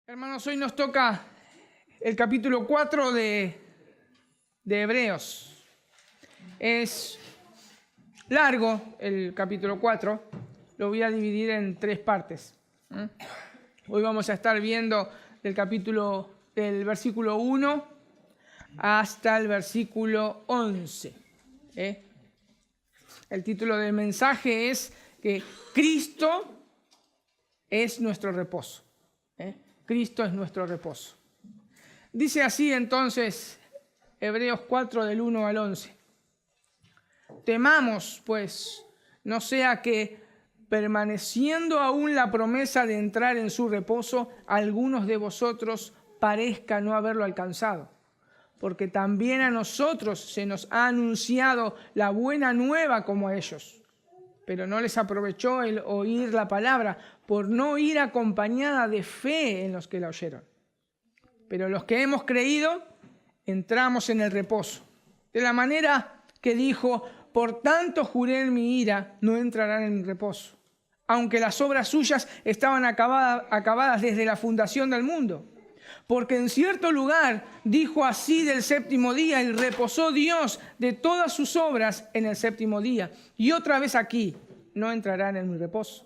Hermanos, hoy nos toca el capítulo 4 de Hebreos. Es largo el capítulo 4, lo voy a dividir en 3 partes. Hoy vamos a estar viendo del versículo 1 hasta el versículo 11. El título del mensaje es que Cristo es nuestro reposo. Cristo es nuestro reposo. Dice así entonces Hebreos 4 del 1 al 11. Temamos, pues, no sea que permaneciendo aún la promesa de entrar en su reposo, algunos de vosotros parezca no haberlo alcanzado. Porque también a nosotros se nos ha anunciado la buena nueva como a ellos. Pero no les aprovechó el oír la palabra, por no ir acompañada de fe en los que la oyeron. Pero los que hemos creído, entramos en el reposo. De la manera que dijo, por tanto juré en mi ira, no entrarán en mi reposo. Aunque las obras suyas estaban acabadas desde la fundación del mundo. Porque en cierto lugar dijo así del séptimo día, y reposó Dios de todas sus obras en el séptimo día. Y otra vez aquí, no entrarán en mi reposo.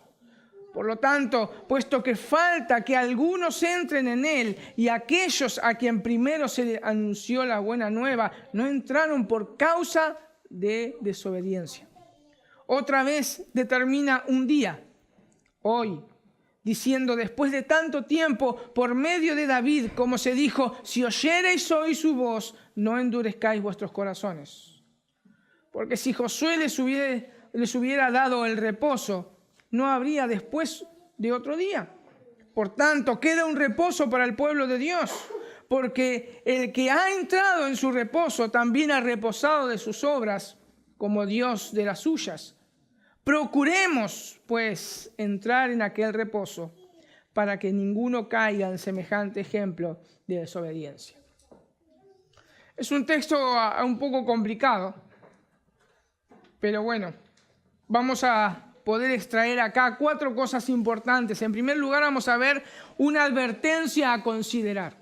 Por lo tanto, puesto que falta que algunos entren en él, y aquellos a quien primero se le anunció la buena nueva, no entraron por causa de desobediencia. Otra vez determina un día, hoy, diciendo después de tanto tiempo, por medio de David, como se dijo, si oyereis hoy su voz, no endurezcáis vuestros corazones. Porque si Josué les hubiera dado el reposo, no habría después de otro día. Por tanto, queda un reposo para el pueblo de Dios, porque el que ha entrado en su reposo también ha reposado de sus obras, como Dios de las suyas. Procuremos, pues, entrar en aquel reposo, para que ninguno caiga en semejante ejemplo de desobediencia. Es un texto un poco complicado, pero bueno, vamos a poder extraer acá 4 cosas importantes. En primer lugar, vamos a ver una advertencia a considerar.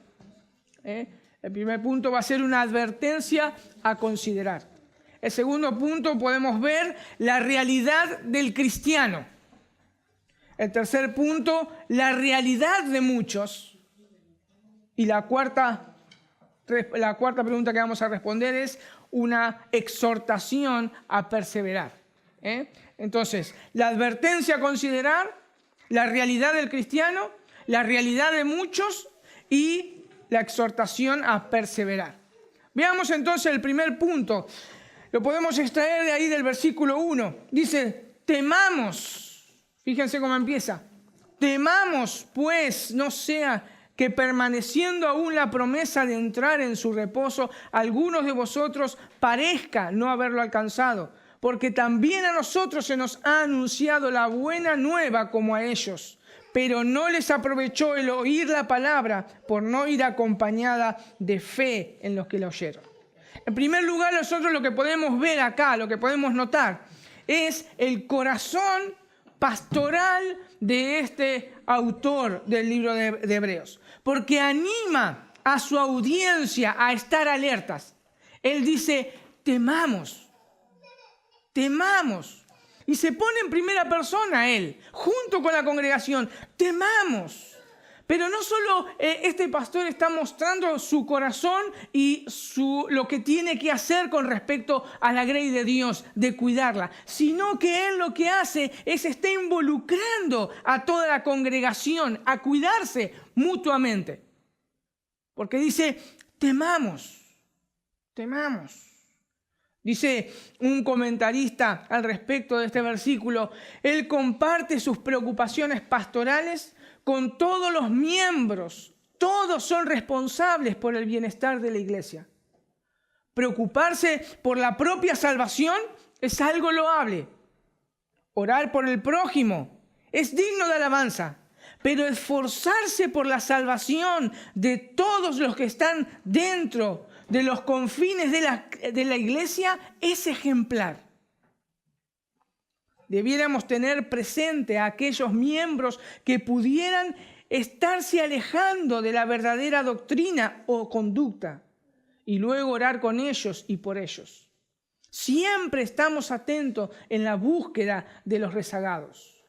El primer punto va a ser una advertencia a considerar. El segundo punto podemos ver la realidad del cristiano. El tercer punto, la realidad de muchos. Y la cuarta pregunta que vamos a responder es una exhortación a perseverar. Entonces, la advertencia a considerar, la realidad del cristiano, la realidad de muchos y la exhortación a perseverar. Veamos entonces el primer punto. Lo podemos extraer de ahí del versículo 1. Dice, temamos. Fíjense cómo empieza. Temamos, pues, no sea que permaneciendo aún la promesa de entrar en su reposo, algunos de vosotros parezca no haberlo alcanzado. Porque también a nosotros se nos ha anunciado la buena nueva como a ellos. Pero no les aprovechó el oír la palabra por no ir acompañada de fe en los que la oyeron. En primer lugar, nosotros lo que podemos ver acá, lo que podemos notar, es el corazón pastoral de este autor del libro de Hebreos. Porque anima a su audiencia a estar alertas. Él dice, temamos. Temamos. Y se pone en primera persona él, junto con la congregación. Temamos. Pero no solo este pastor está mostrando su corazón y lo que tiene que hacer con respecto a la grey de Dios, de cuidarla, sino que él lo que hace es está involucrando a toda la congregación a cuidarse mutuamente. Porque dice, temamos, temamos. Dice un comentarista al respecto de este versículo, él comparte sus preocupaciones pastorales con todos los miembros. Todos son responsables por el bienestar de la iglesia. Preocuparse por la propia salvación es algo loable. Orar por el prójimo es digno de alabanza. Pero esforzarse por la salvación de todos los que están dentro de los confines de la iglesia es ejemplar. Debiéramos tener presente a aquellos miembros que pudieran estarse alejando de la verdadera doctrina o conducta y luego orar con ellos y por ellos. Siempre estamos atentos en la búsqueda de los rezagados.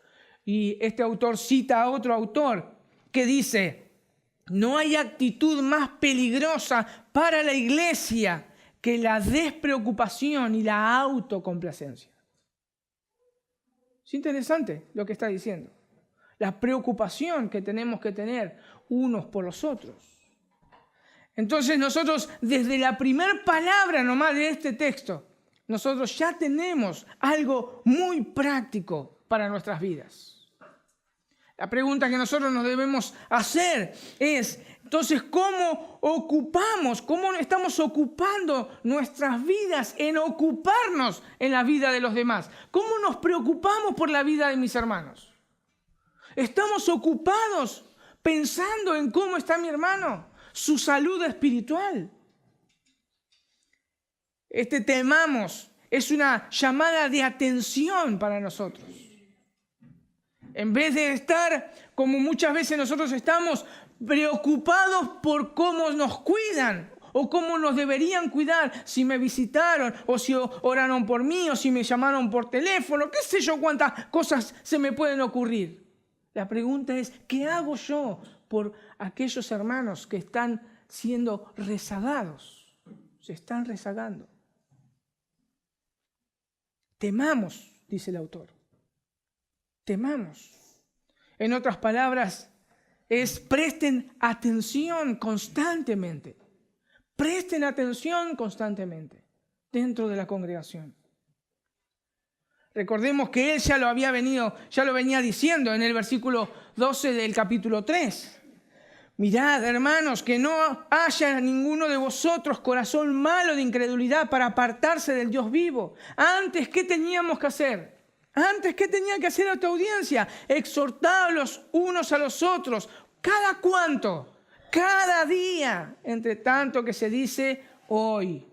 Y este autor cita a otro autor que dice: no hay actitud más peligrosa para la iglesia que la despreocupación y la autocomplacencia. Es interesante lo que está diciendo. La preocupación que tenemos que tener unos por los otros. Entonces nosotros, desde la primera palabra nomás de este texto, nosotros ya tenemos algo muy práctico para nuestras vidas. La pregunta que nosotros nos debemos hacer es, entonces, ¿cómo estamos ocupando nuestras vidas en ocuparnos en la vida de los demás? ¿Cómo nos preocupamos por la vida de mis hermanos? ¿Estamos ocupados pensando en cómo está mi hermano, su salud espiritual? Temamos es una llamada de atención para nosotros. En vez de estar, como muchas veces nosotros estamos, preocupados por cómo nos cuidan o cómo nos deberían cuidar, si me visitaron o si oraron por mí o si me llamaron por teléfono, qué sé yo cuántas cosas se me pueden ocurrir. La pregunta es, ¿qué hago yo por aquellos hermanos que están siendo rezagados? Se están rezagando. Temamos, dice el autor. Temamos. En otras palabras, presten atención constantemente. Presten atención constantemente dentro de la congregación. Recordemos que él ya lo venía diciendo en el versículo 12 del capítulo 3. Mirad, hermanos, que no haya ninguno de vosotros corazón malo de incredulidad para apartarse del Dios vivo. Antes, ¿qué teníamos que hacer? Antes, ¿qué tenía que hacer esta audiencia? Exhortarlos unos a los otros. ¿Cada cuánto? Cada día, entre tanto que se dice hoy,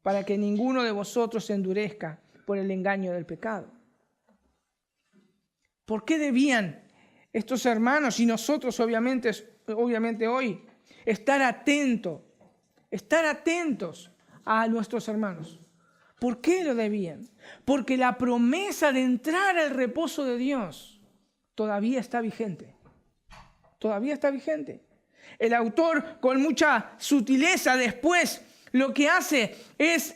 para que ninguno de vosotros se endurezca por el engaño del pecado. ¿Por qué debían estos hermanos y nosotros obviamente hoy estar atentos a nuestros hermanos? ¿Por qué lo debían? Porque la promesa de entrar al reposo de Dios todavía está vigente. Todavía está vigente. El autor, con mucha sutileza, después lo que hace es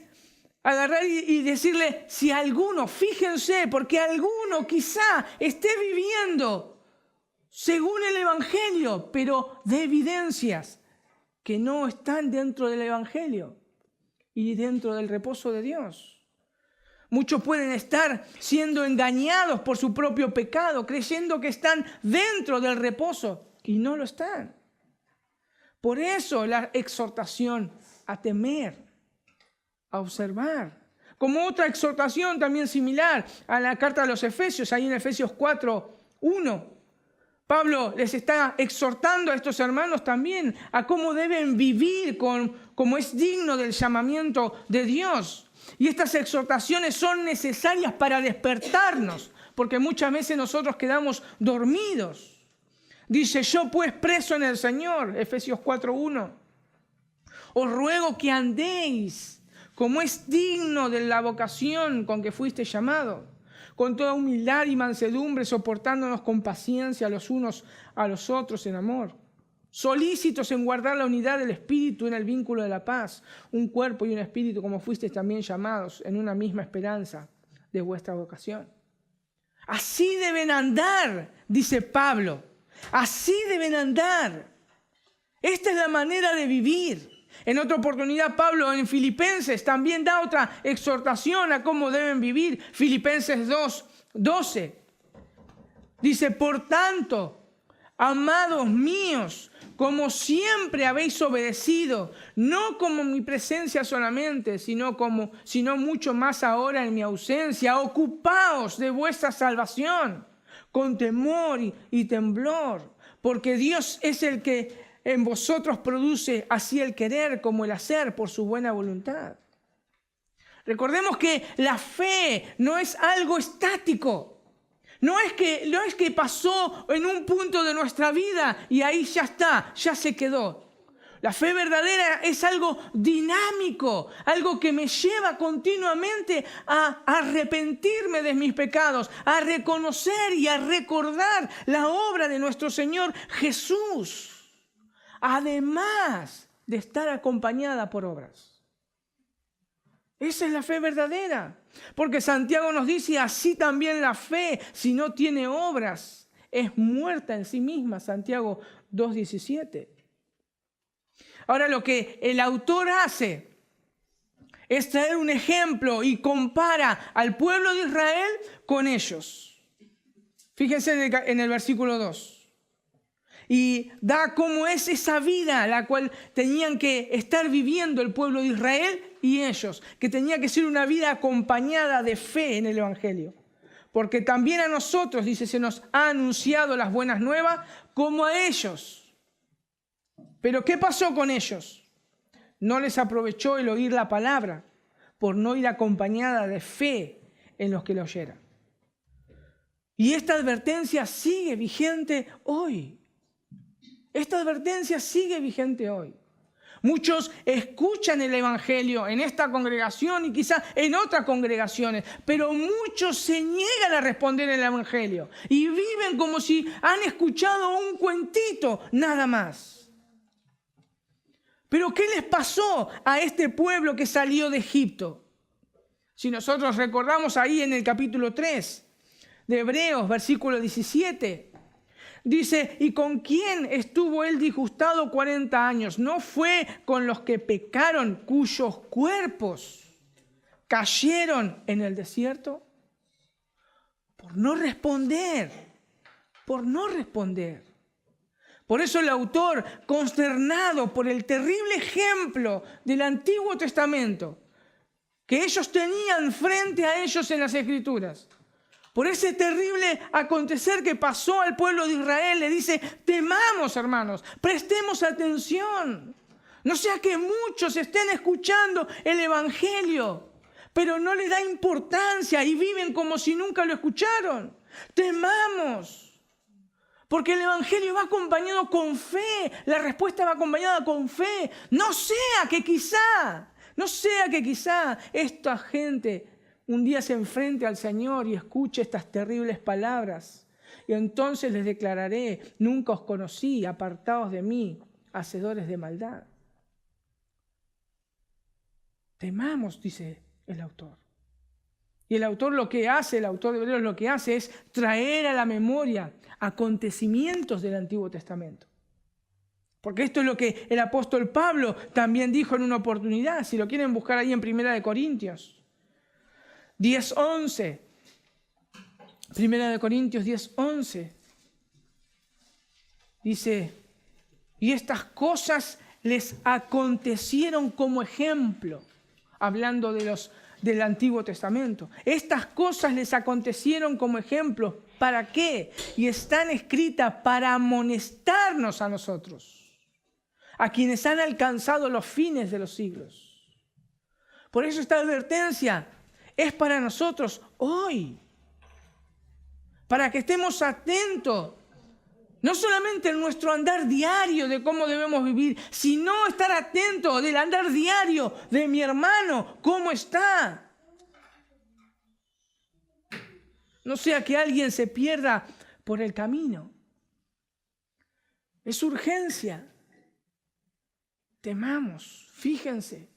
agarrar y decirle, si alguno, fíjense, porque alguno quizá esté viviendo según el Evangelio, pero de evidencias que no están dentro del Evangelio y dentro del reposo de Dios. Muchos pueden estar siendo engañados por su propio pecado, creyendo que están dentro del reposo y no lo están. Por eso la exhortación a temer, a observar. Como otra exhortación también similar a la carta a los Efesios, ahí en Efesios 4:1. Pablo les está exhortando a estos hermanos también a cómo deben vivir como es digno del llamamiento de Dios. Y estas exhortaciones son necesarias para despertarnos, porque muchas veces nosotros quedamos dormidos. Dice, yo pues preso en el Señor, Efesios 4:1, os ruego que andéis como es digno de la vocación con que fuiste llamado, con toda humildad y mansedumbre, soportándonos con paciencia los unos a los otros en amor, solícitos en guardar la unidad del Espíritu en el vínculo de la paz, un cuerpo y un espíritu como fuisteis también llamados en una misma esperanza de vuestra vocación. Así deben andar, dice Pablo, así deben andar. Esta es la manera de vivir. En otra oportunidad, Pablo en Filipenses también da otra exhortación a cómo deben vivir. Filipenses 2:12. Dice, por tanto, amados míos, como siempre habéis obedecido, no como en mi presencia solamente, sino mucho más ahora en mi ausencia, ocupaos de vuestra salvación con temor y temblor, porque Dios es el que en vosotros produce así el querer como el hacer por su buena voluntad. Recordemos que la fe no es algo estático. No es que pasó en un punto de nuestra vida y ahí ya está, ya se quedó. La fe verdadera es algo dinámico, algo que me lleva continuamente a arrepentirme de mis pecados, a reconocer y a recordar la obra de nuestro Señor Jesús, además de estar acompañada por obras. Esa es la fe verdadera, porque Santiago nos dice, así también la fe, si no tiene obras, es muerta en sí misma, Santiago 2:17. Ahora, lo que el autor hace es traer un ejemplo y compara al pueblo de Israel con ellos. Fíjense en el versículo 2. Y da cómo es esa vida la cual tenían que estar viviendo el pueblo de Israel y ellos, que tenía que ser una vida acompañada de fe en el Evangelio. Porque también a nosotros, dice, se nos ha anunciado las buenas nuevas como a ellos. Pero ¿qué pasó con ellos? No les aprovechó el oír la palabra por no ir acompañada de fe en los que la oyeran. Y esta advertencia sigue vigente hoy. Esta advertencia sigue vigente hoy. Muchos escuchan el Evangelio en esta congregación y quizá en otras congregaciones, pero muchos se niegan a responder el Evangelio y viven como si han escuchado un cuentito, nada más. Pero ¿qué les pasó a este pueblo que salió de Egipto? Si nosotros recordamos ahí en el capítulo 3 de Hebreos, versículo 17, dice, ¿y con quién estuvo él disgustado 40 años? ¿No fue con los que pecaron, cuyos cuerpos cayeron en el desierto? Por no responder. Por eso el autor, consternado por el terrible ejemplo del Antiguo Testamento que ellos tenían frente a ellos en las Escrituras, por ese terrible acontecer que pasó al pueblo de Israel, le dice, temamos, hermanos, prestemos atención. No sea que muchos estén escuchando el Evangelio, pero no le da importancia y viven como si nunca lo escucharon. Temamos. Porque el Evangelio va acompañado con fe, la respuesta va acompañada con fe. No sea que quizá esta gente un día se enfrente al Señor y escuche estas terribles palabras. Y entonces les declararé, nunca os conocí, apartados de mí, hacedores de maldad. Temamos, dice el autor. Y el autor de Hebreos lo que hace es traer a la memoria acontecimientos del Antiguo Testamento. Porque esto es lo que el apóstol Pablo también dijo en una oportunidad. Si lo quieren buscar ahí en 1 Corintios 10:11. 1 Corintios 10:11. Dice, y estas cosas les acontecieron como ejemplo, hablando del Antiguo Testamento. Estas cosas les acontecieron como ejemplo. ¿Para qué? Y están escritas para amonestarnos a nosotros, a quienes han alcanzado los fines de los siglos. Por eso esta advertencia es para nosotros hoy, para que estemos atentos, no solamente en nuestro andar diario de cómo debemos vivir, sino estar atentos del andar diario de mi hermano, cómo está. No sea que alguien se pierda por el camino. Es urgencia. Temamos, fíjense,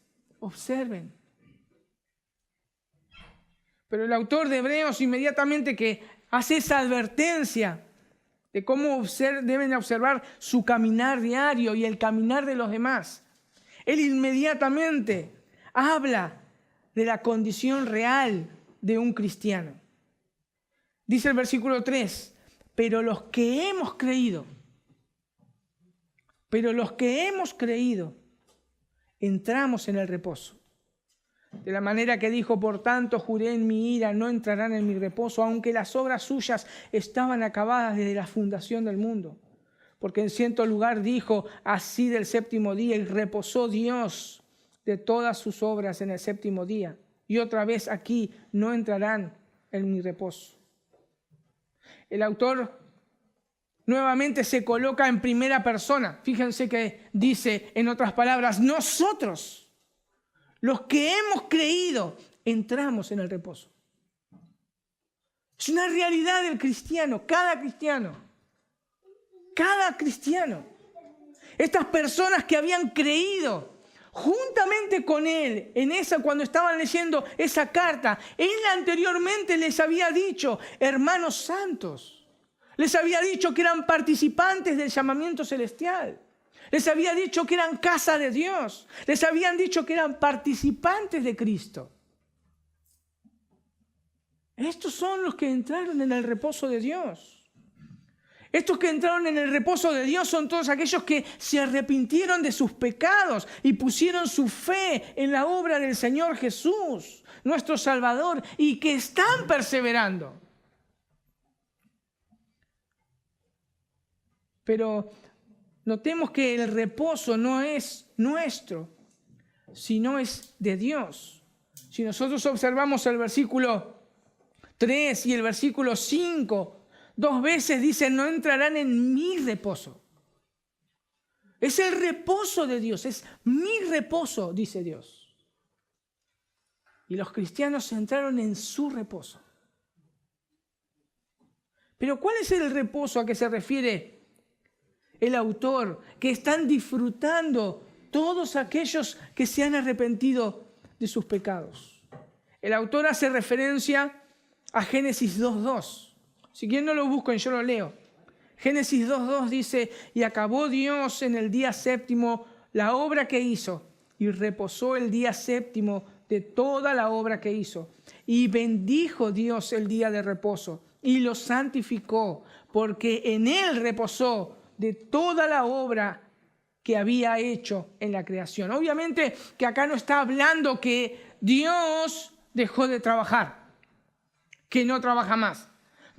observen. Pero el autor de Hebreos, inmediatamente que hace esa advertencia de cómo deben observar su caminar diario y el caminar de los demás, él inmediatamente habla de la condición real de un cristiano. Dice el versículo 3, pero los que hemos creído, entramos en el reposo. De la manera que dijo, por tanto, juré en mi ira, no entrarán en mi reposo, aunque las obras suyas estaban acabadas desde la fundación del mundo. Porque en cierto lugar dijo, así del séptimo día, y reposó Dios de todas sus obras en el séptimo día. Y otra vez aquí, no entrarán en mi reposo. El autor nuevamente se coloca en primera persona. Fíjense que dice, en otras palabras, nosotros, los que hemos creído, entramos en el reposo. Es una realidad del cristiano, cada cristiano. Cada cristiano. Estas personas que habían creído juntamente con él, cuando estaban leyendo esa carta, él anteriormente les había dicho, hermanos santos, les había dicho que eran participantes del llamamiento celestial, les había dicho que eran casa de Dios, les habían dicho que eran participantes de Cristo. Estos son los que entraron en el reposo de Dios. Estos que entraron en el reposo de Dios son todos aquellos que se arrepintieron de sus pecados y pusieron su fe en la obra del Señor Jesús, nuestro Salvador, y que están perseverando. Pero notemos que el reposo no es nuestro, sino es de Dios. Si nosotros observamos el versículo 3 y el versículo 5, 2 veces dice, no entrarán en mi reposo. Es el reposo de Dios, es mi reposo, dice Dios. Y los cristianos entraron en su reposo. Pero ¿cuál es el reposo a que se refiere el autor? Que están disfrutando todos aquellos que se han arrepentido de sus pecados. El autor hace referencia a Génesis 2:2. Si quieren no lo buscan, yo lo leo. Génesis 2:2 dice, y acabó Dios en el día séptimo la obra que hizo, y reposó el día séptimo de toda la obra que hizo. Y bendijo Dios el día de reposo, y lo santificó, porque en él reposó de toda la obra que había hecho en la creación. Obviamente que acá no está hablando que Dios dejó de trabajar, que no trabaja más.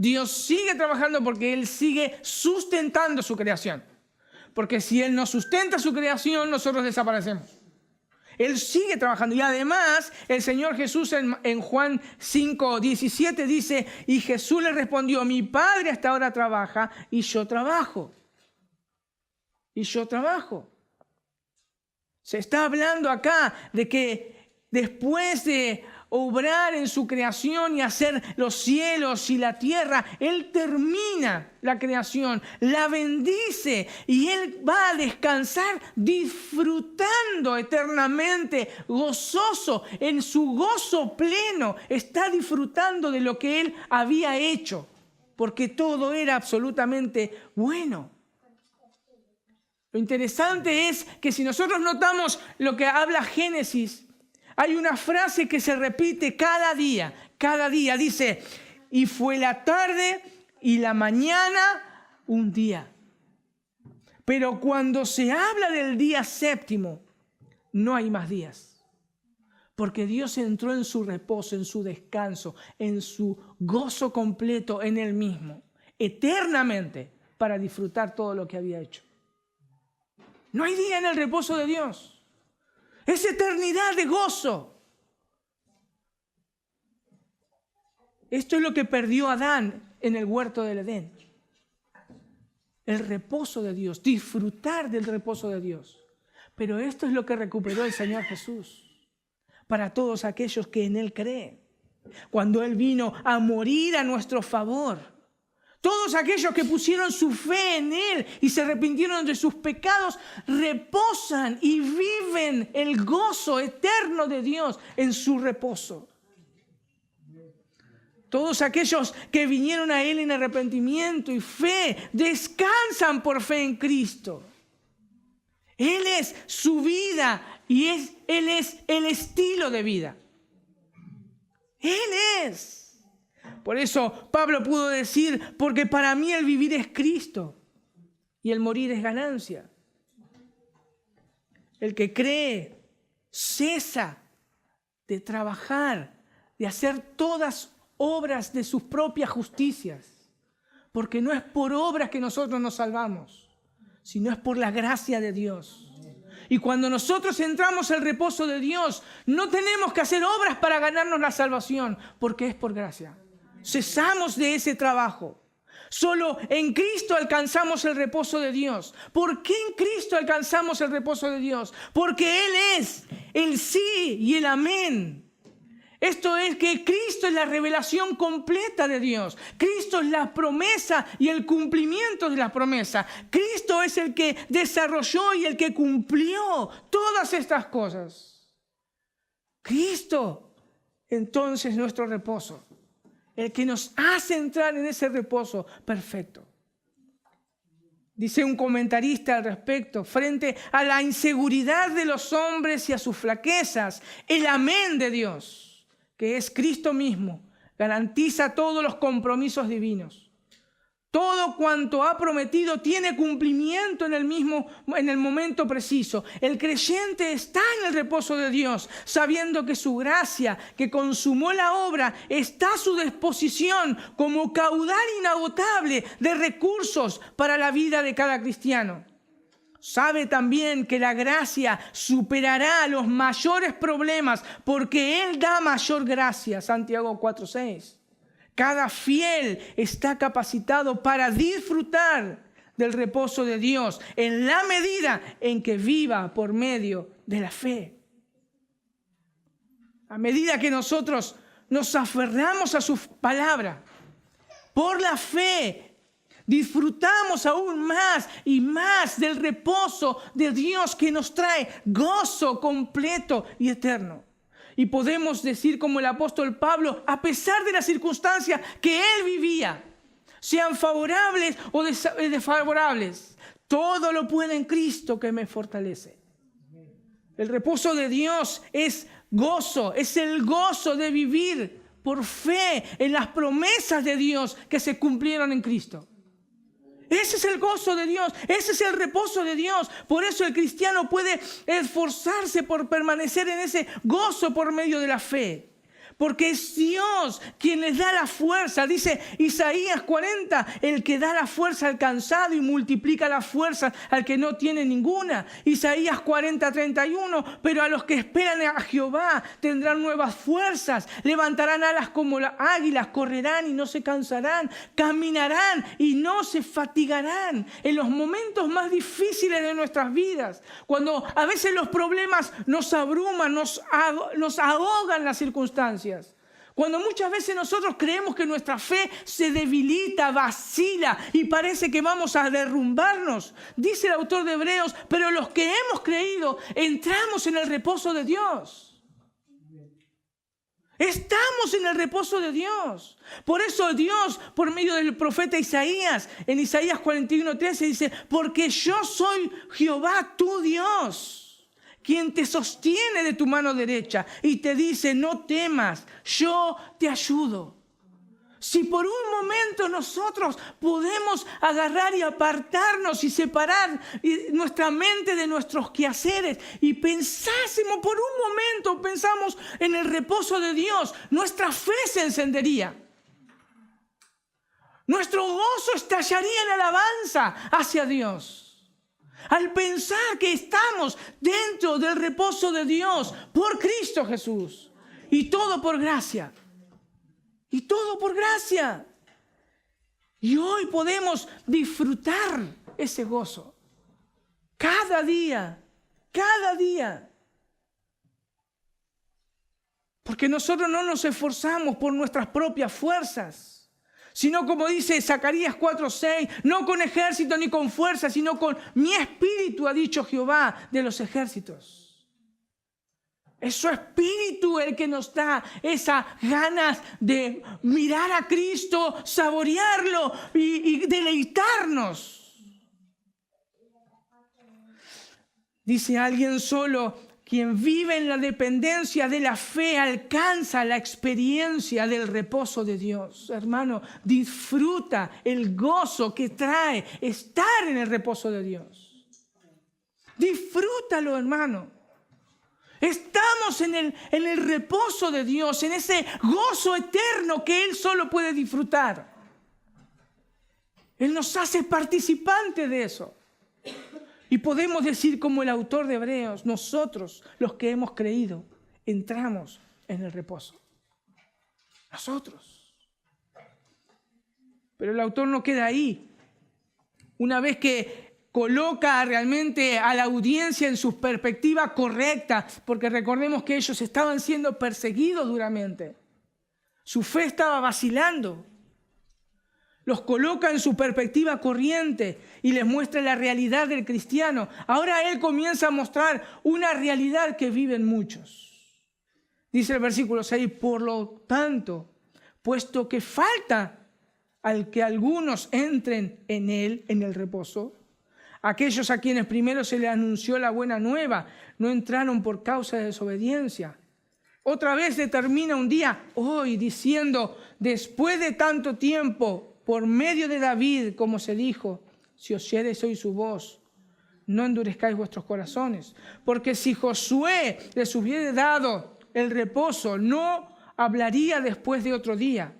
Dios sigue trabajando porque Él sigue sustentando su creación. Porque si Él no sustenta su creación, nosotros desaparecemos. Él sigue trabajando. Y además, el Señor Jesús en Juan 5:17 dice, y Jesús le respondió, mi Padre hasta ahora trabaja y yo trabajo. Y yo trabajo. Se está hablando acá de que después de obrar en su creación y hacer los cielos y la tierra, Él termina la creación, la bendice y Él va a descansar disfrutando eternamente, gozoso, en su gozo pleno, está disfrutando de lo que Él había hecho, porque todo era absolutamente bueno. Lo interesante es que si nosotros notamos lo que habla Génesis, hay una frase que se repite cada día dice, y fue la tarde y la mañana un día. Pero cuando se habla del día séptimo, no hay más días. Porque Dios entró en su reposo, en su descanso, en su gozo completo en Él mismo, eternamente, para disfrutar todo lo que había hecho. No hay día en el reposo de Dios. Es eternidad de gozo. Esto es lo que perdió Adán en el huerto del Edén. El reposo de Dios, disfrutar del reposo de Dios. Pero esto es lo que recuperó el Señor Jesús para todos aquellos que en Él creen. Cuando Él vino a morir a nuestro favor. Todos aquellos que pusieron su fe en Él y se arrepintieron de sus pecados, reposan y viven el gozo eterno de Dios en su reposo. Todos aquellos que vinieron a Él en arrepentimiento y fe, descansan por fe en Cristo. Él es su vida y Él es el estilo de vida. Él es. Por eso Pablo pudo decir, porque para mí el vivir es Cristo y el morir es ganancia. El que cree cesa de trabajar, de hacer todas obras de sus propias justicias, porque no es por obras que nosotros nos salvamos, sino es por la gracia de Dios. Y cuando nosotros entramos al reposo de Dios, no tenemos que hacer obras para ganarnos la salvación, porque es por gracia. Cesamos de ese trabajo. Solo en Cristo alcanzamos el reposo de Dios. ¿Por qué en Cristo alcanzamos el reposo de Dios? Porque Él es el sí y el amén. Esto es que Cristo es la revelación completa de Dios. Cristo es la promesa y el cumplimiento de la promesa. Cristo es el que desarrolló y el que cumplió todas estas cosas. Cristo, entonces, nuestro reposo. El que nos hace entrar en ese reposo perfecto. Dice un comentarista al respecto, frente a la inseguridad de los hombres y a sus flaquezas, el amén de Dios, que es Cristo mismo, garantiza todos los compromisos divinos. Todo cuanto ha prometido tiene cumplimiento en el momento preciso. El creyente está en el reposo de Dios, sabiendo que su gracia, que consumó la obra, está a su disposición como caudal inagotable de recursos para la vida de cada cristiano. Sabe también que la gracia superará los mayores problemas porque Él da mayor gracia. Santiago 4:6. Cada fiel está capacitado para disfrutar del reposo de Dios en la medida en que viva por medio de la fe. A medida que nosotros nos aferramos a su palabra, por la fe, disfrutamos aún más y más del reposo de Dios que nos trae gozo completo y eterno. Y podemos decir como el apóstol Pablo, a pesar de las circunstancias que él vivía, sean favorables o desfavorables, todo lo puedo en Cristo que me fortalece. El reposo de Dios es gozo, es el gozo de vivir por fe en las promesas de Dios que se cumplieron en Cristo. Ese es el gozo de Dios, ese es el reposo de Dios. Por eso el cristiano puede esforzarse por permanecer en ese gozo por medio de la fe. Porque es Dios quien les da la fuerza. Dice Isaías 40, el que da la fuerza al cansado y multiplica la fuerza al que no tiene ninguna. Isaías 40, 31, pero a los que esperan a Jehová tendrán nuevas fuerzas. Levantarán alas como las águilas, correrán y no se cansarán. Caminarán y no se fatigarán. En los momentos más difíciles de nuestras vidas, cuando a veces los problemas nos abruman, nos ahogan las circunstancias. Cuando muchas veces nosotros creemos que nuestra fe se debilita, vacila y parece que vamos a derrumbarnos. Dice el autor de Hebreos, pero los que hemos creído entramos en el reposo de Dios. Estamos en el reposo de Dios. Por eso Dios, por medio del profeta Isaías, en Isaías 41:13 dice, porque yo soy Jehová tu Dios, quien te sostiene de tu mano derecha y te dice, no temas, yo te ayudo. Si por un momento nosotros podemos agarrar y apartarnos y separar nuestra mente de nuestros quehaceres y pensásemos por un momento, pensamos en el reposo de Dios, nuestra fe se encendería. Nuestro gozo estallaría en alabanza hacia Dios. Al pensar que estamos dentro del reposo de Dios por Cristo Jesús. Y todo por gracia. Y todo por gracia. Y hoy podemos disfrutar ese gozo. Cada día. Cada día. Porque nosotros no nos esforzamos por nuestras propias fuerzas. Sino como dice Zacarías 4:6, no con ejército ni con fuerza, sino con mi espíritu, ha dicho Jehová de los ejércitos. Es su espíritu el que nos da esas ganas de mirar a Cristo, saborearlo y deleitarnos. Dice alguien solo, quien vive en la dependencia de la fe alcanza la experiencia del reposo de Dios. Hermano, disfruta el gozo que trae estar en el reposo de Dios. Disfrútalo, hermano. Estamos en el reposo de Dios, en ese gozo eterno que Él solo puede disfrutar. Él nos hace participantes de eso. Y podemos decir como el autor de Hebreos, nosotros los que hemos creído, entramos en el reposo. Nosotros. Pero el autor no queda ahí. Una vez que coloca realmente a la audiencia en su perspectiva correcta, porque recordemos que ellos estaban siendo perseguidos duramente. Su fe estaba vacilando. Los coloca en su perspectiva corriente y les muestra la realidad del cristiano. Ahora él comienza a mostrar una realidad que viven muchos. Dice el versículo 6, por lo tanto, puesto que falta al que algunos entren en él, en el reposo, aquellos a quienes primero se les anunció la buena nueva, no entraron por causa de desobediencia. Otra vez determina un día, hoy, diciendo, después de tanto tiempo, por medio de David, como se dijo, si oyereis hoy su voz, no endurezcáis vuestros corazones. Porque si Josué les hubiera dado el reposo, no hablaría después de otro día.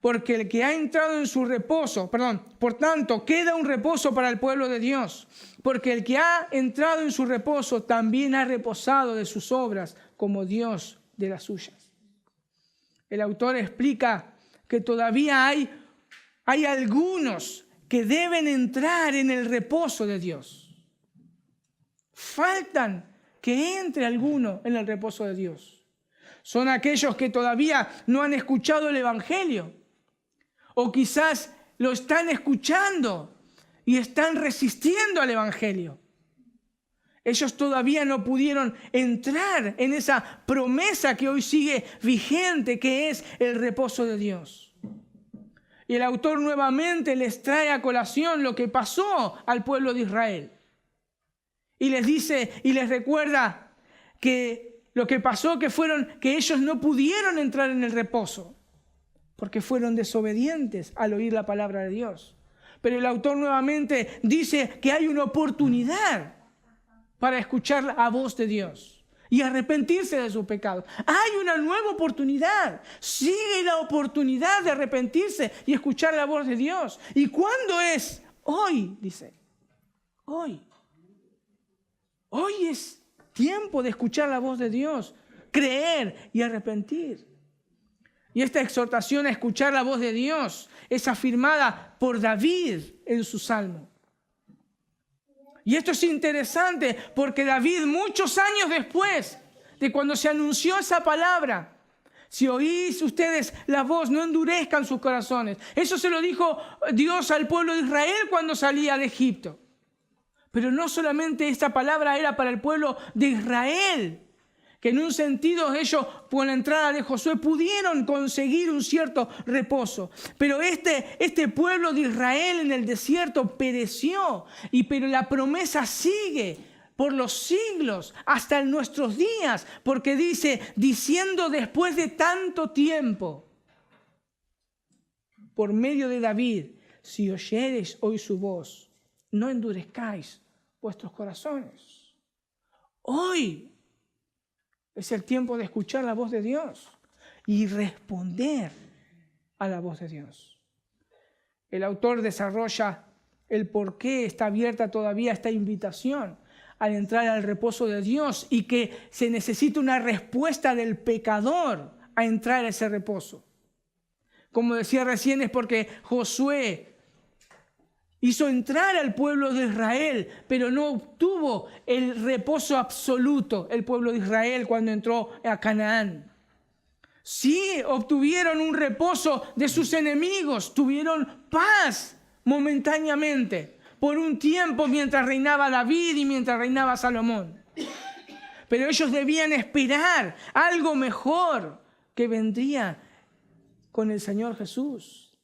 Porque el que ha entrado en su reposo, por tanto, queda un reposo para el pueblo de Dios. Porque el que ha entrado en su reposo también ha reposado de sus obras, como Dios de las suyas. El autor explica que todavía hay algunos que deben entrar en el reposo de Dios. Faltan que entre alguno en el reposo de Dios. Son aquellos que todavía no han escuchado el Evangelio. O quizás lo están escuchando y están resistiendo al Evangelio. Ellos todavía no pudieron entrar en esa promesa que hoy sigue vigente, que es el reposo de Dios. Y el autor nuevamente les trae a colación lo que pasó al pueblo de Israel. Y les dice y les recuerda que lo que pasó que ellos no pudieron entrar en el reposo porque fueron desobedientes al oír la palabra de Dios. Pero el autor nuevamente dice que hay una oportunidad para escuchar la voz de Dios y arrepentirse de sus pecados. Hay una nueva oportunidad. Sigue la oportunidad de arrepentirse y escuchar la voz de Dios. ¿Y cuándo es? Hoy, dice. Hoy. Hoy es tiempo de escuchar la voz de Dios, creer y arrepentir. Y esta exhortación a escuchar la voz de Dios es afirmada por David en su salmo. Y esto es interesante porque David, muchos años después de cuando se anunció esa palabra, si oís ustedes la voz, no endurezcan sus corazones. Eso se lo dijo Dios al pueblo de Israel cuando salía de Egipto. Pero no solamente esta palabra era para el pueblo de Israel, que en un sentido ellos, con la entrada de Josué, pudieron conseguir un cierto reposo. Pero este pueblo de Israel en el desierto pereció, pero la promesa sigue por los siglos, hasta en nuestros días, porque diciendo después de tanto tiempo, por medio de David, si oyereis hoy su voz, no endurezcáis vuestros corazones. Hoy es el tiempo de escuchar la voz de Dios y responder a la voz de Dios. El autor desarrolla el por qué está abierta todavía esta invitación al entrar al reposo de Dios y que se necesita una respuesta del pecador a entrar a ese reposo. Como decía recién, es porque Josué hizo entrar al pueblo de Israel, pero no obtuvo el reposo absoluto el pueblo de Israel cuando entró a Canaán. Sí, obtuvieron un reposo de sus enemigos, tuvieron paz momentáneamente, por un tiempo mientras reinaba David y mientras reinaba Salomón. Pero ellos debían esperar algo mejor que vendría con el Señor Jesús.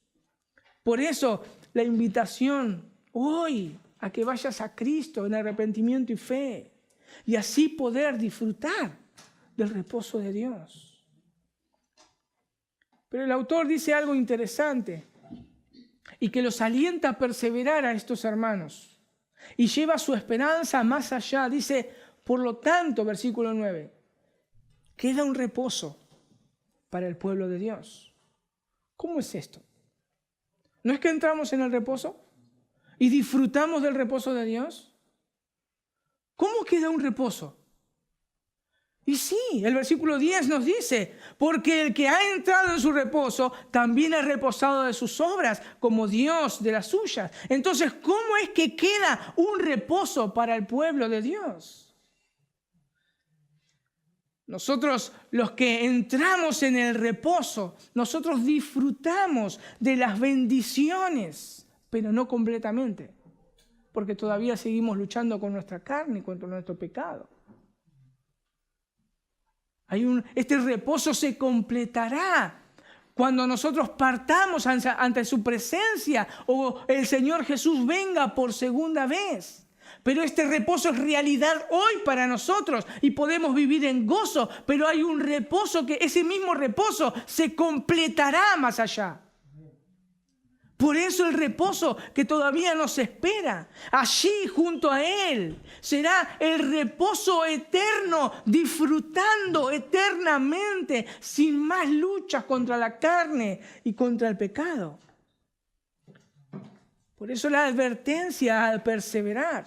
Por eso, la invitación hoy a que vayas a Cristo en arrepentimiento y fe y así poder disfrutar del reposo de Dios. Pero el autor dice algo interesante y que los alienta a perseverar a estos hermanos y lleva su esperanza más allá. Dice, por lo tanto, versículo 9, queda un reposo para el pueblo de Dios. ¿Cómo es esto? ¿No es que entramos en el reposo y disfrutamos del reposo de Dios? ¿Cómo queda un reposo? Y sí, el versículo 10 nos dice, porque el que ha entrado en su reposo también ha reposado de sus obras, como Dios de las suyas. Entonces, ¿cómo es que queda un reposo para el pueblo de Dios? Nosotros, los que entramos en el reposo, nosotros disfrutamos de las bendiciones, pero no completamente, porque todavía seguimos luchando con nuestra carne y contra nuestro pecado. Este reposo se completará cuando nosotros partamos ante su presencia o el Señor Jesús venga por segunda vez. Pero este reposo es realidad hoy para nosotros y podemos vivir en gozo, pero hay un reposo que ese mismo reposo se completará más allá. Por eso el reposo que todavía nos espera, allí junto a Él, será el reposo eterno, disfrutando eternamente, sin más luchas contra la carne y contra el pecado. Por eso la advertencia al perseverar.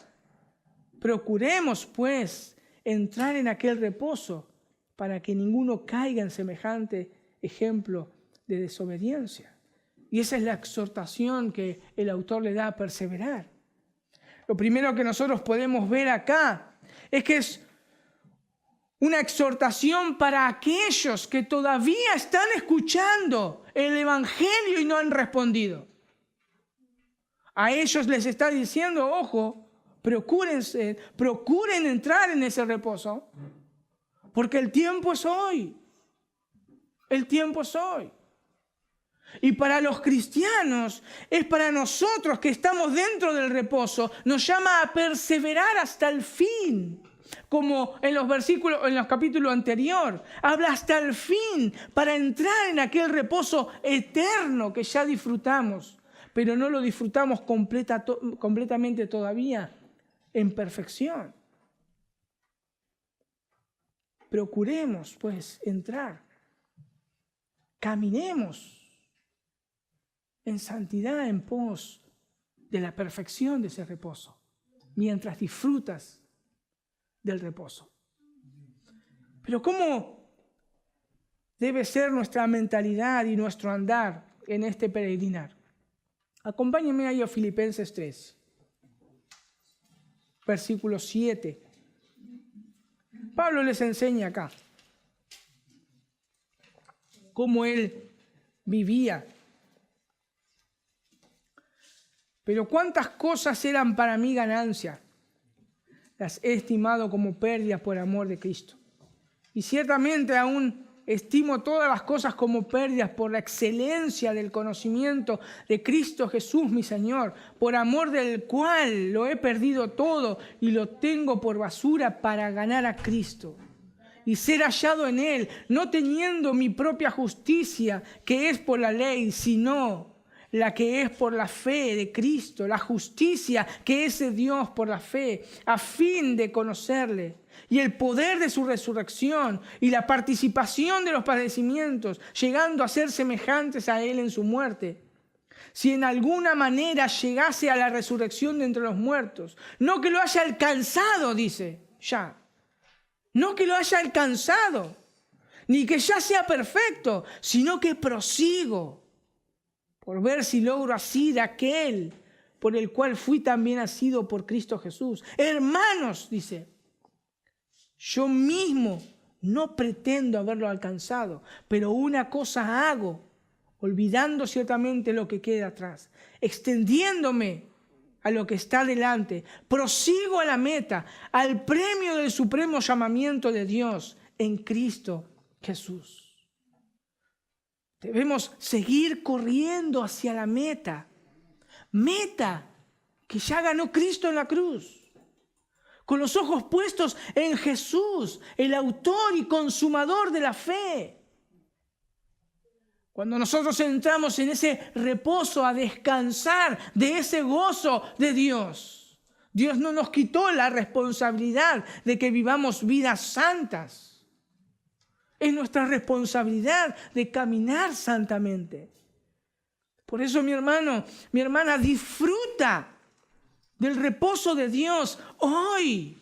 Procuremos, pues, entrar en aquel reposo para que ninguno caiga en semejante ejemplo de desobediencia. Y esa es la exhortación que el autor le da a perseverar. Lo primero que nosotros podemos ver acá es que es una exhortación para aquellos que todavía están escuchando el Evangelio y no han respondido. A ellos les está diciendo, ojo, procuren entrar en ese reposo, porque el tiempo es hoy. El tiempo es hoy. Y para los cristianos, es para nosotros que estamos dentro del reposo, nos llama a perseverar hasta el fin. Como en los capítulos anteriores, habla hasta el fin para entrar en aquel reposo eterno que ya disfrutamos, pero no lo disfrutamos completamente todavía en perfección. Procuremos, pues, entrar. Caminemos en santidad en pos de la perfección de ese reposo, mientras disfrutas del reposo. Pero ¿cómo debe ser nuestra mentalidad y nuestro andar en este peregrinar? Acompáñenme ahí a Filipenses 3, versículo 7. Pablo les enseña acá cómo él vivía. Pero cuántas cosas eran para mí ganancia, las he estimado como pérdidas por amor de Cristo. Y ciertamente aún estimo todas las cosas como pérdidas por la excelencia del conocimiento de Cristo Jesús mi Señor, por amor del cual lo he perdido todo y lo tengo por basura para ganar a Cristo y ser hallado en Él, no teniendo mi propia justicia que es por la ley, sino la que es por la fe de Cristo, la justicia que es de Dios por la fe, a fin de conocerle y el poder de su resurrección y la participación de los padecimientos, llegando a ser semejantes a Él en su muerte. Si en alguna manera llegase a la resurrección de entre los muertos, no que lo haya alcanzado, dice ya, no que lo haya alcanzado, ni que ya sea perfecto, sino que prosigo por ver si logro asir aquel por el cual fui también asido por Cristo Jesús. Hermanos, dice, yo mismo no pretendo haberlo alcanzado, pero una cosa hago, olvidando ciertamente lo que queda atrás, extendiéndome a lo que está delante, prosigo a la meta, al premio del supremo llamamiento de Dios en Cristo Jesús. Debemos seguir corriendo hacia la meta que ya ganó Cristo en la cruz, con los ojos puestos en Jesús, el autor y consumador de la fe. Cuando nosotros entramos en ese reposo a descansar de ese gozo de Dios, Dios no nos quitó la responsabilidad de que vivamos vidas santas. Es nuestra responsabilidad de caminar santamente. Por eso, mi hermano, mi hermana, disfruta del reposo de Dios hoy.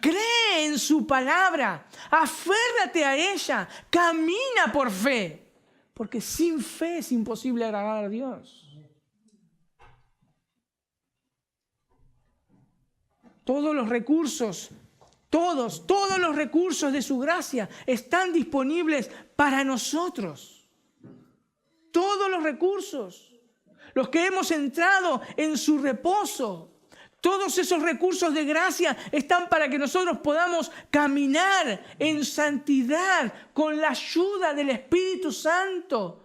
Cree en su palabra, aférrate a ella, camina por fe, porque sin fe es imposible agradar a Dios. Todos los recursos, todos los recursos de su gracia están disponibles para nosotros. Todos los recursos, los que hemos entrado en su reposo. Todos esos recursos de gracia están para que nosotros podamos caminar en santidad con la ayuda del Espíritu Santo.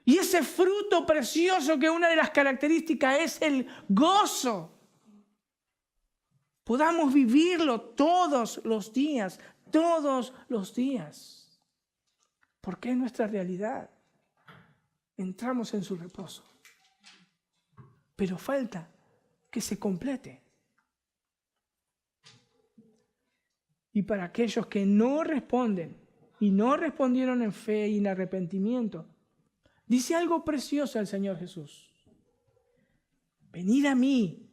Y ese fruto precioso que una de las características es el gozo. Podamos vivirlo todos los días, porque es nuestra realidad. Entramos en su reposo. Pero falta que se complete. Y para aquellos que no responden y no respondieron en fe y en arrepentimiento, dice algo precioso el Señor Jesús. Venid a mí,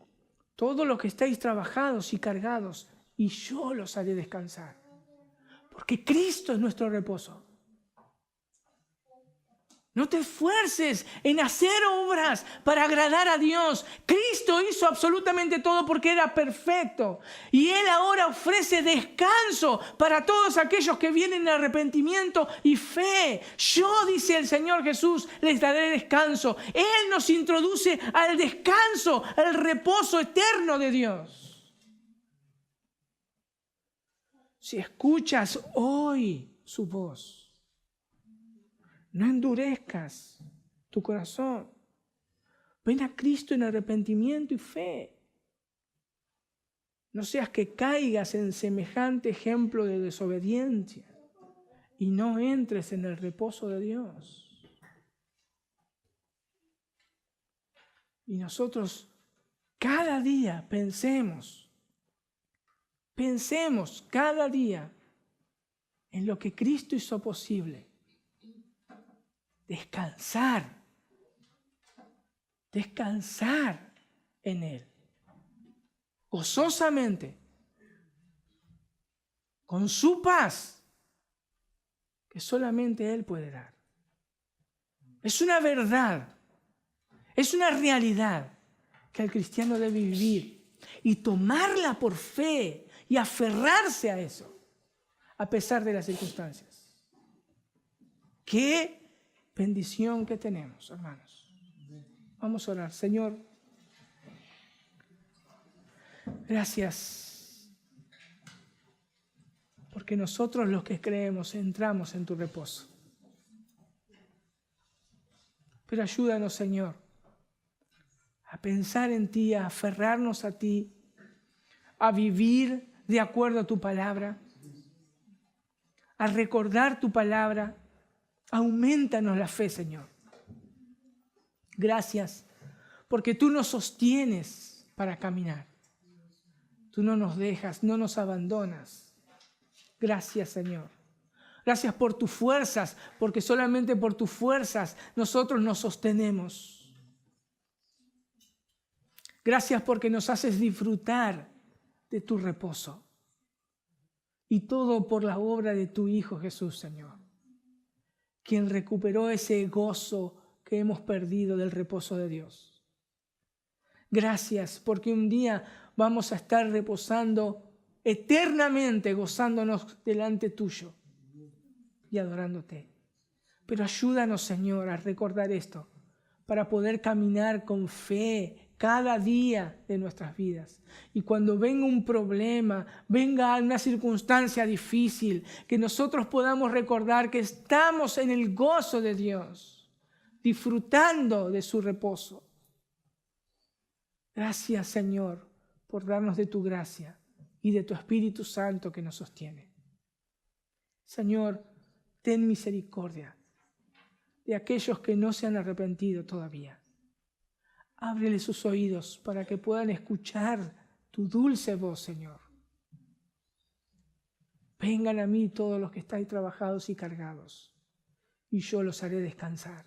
todos los que estáis trabajados y cargados, y yo los haré descansar. Porque Cristo es nuestro reposo. No te esfuerces en hacer obras para agradar a Dios. Cristo hizo absolutamente todo porque era perfecto. Y Él ahora ofrece descanso para todos aquellos que vienen en arrepentimiento y fe. Yo, dice el Señor Jesús, les daré descanso. Él nos introduce al descanso, al reposo eterno de Dios. Si escuchas hoy su voz, no endurezcas tu corazón. Ven a Cristo en arrepentimiento y fe. No seas que caigas en semejante ejemplo de desobediencia y no entres en el reposo de Dios. Y nosotros cada día pensemos cada día en lo que Cristo hizo posible. Descansar en Él, gozosamente, con su paz, que solamente Él puede dar. Es una verdad, es una realidad que el cristiano debe vivir y tomarla por fe y aferrarse a eso, a pesar de las circunstancias. ¡Qué bendición que tenemos, hermanos! Vamos a orar. Señor, gracias, porque nosotros los que creemos entramos en tu reposo. Pero ayúdanos, Señor, a pensar en ti, a aferrarnos a ti, a vivir de acuerdo a tu palabra, a recordar tu palabra. Aumentanos la fe, Señor. Gracias, porque tú nos sostienes para caminar. Tú no nos dejas, no nos abandonas. Gracias, Señor. Gracias por tus fuerzas, porque solamente por tus fuerzas nosotros nos sostenemos. Gracias porque nos haces disfrutar de tu reposo. Y todo por la obra de tu Hijo Jesús, Señor, quien recuperó ese gozo que hemos perdido del reposo de Dios. Gracias porque un día vamos a estar reposando eternamente, gozándonos delante tuyo y adorándote. Pero ayúdanos, Señor, a recordar esto para poder caminar con fe cada día de nuestras vidas. Y cuando venga un problema, venga una circunstancia difícil, que nosotros podamos recordar que estamos en el gozo de Dios, disfrutando de su reposo. Gracias, Señor, por darnos de tu gracia y de tu Espíritu Santo que nos sostiene. Señor, ten misericordia de aquellos que no se han arrepentido todavía. Ábrele sus oídos para que puedan escuchar tu dulce voz, Señor. Vengan a mí todos los que estáis trabajados y cargados, y yo los haré descansar.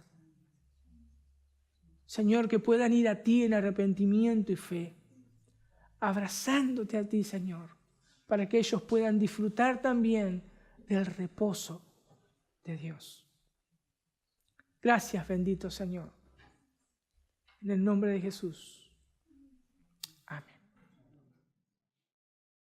Señor, que puedan ir a ti en arrepentimiento y fe, abrazándote a ti, Señor, para que ellos puedan disfrutar también del reposo de Dios. Gracias, bendito Señor. En el nombre de Jesús.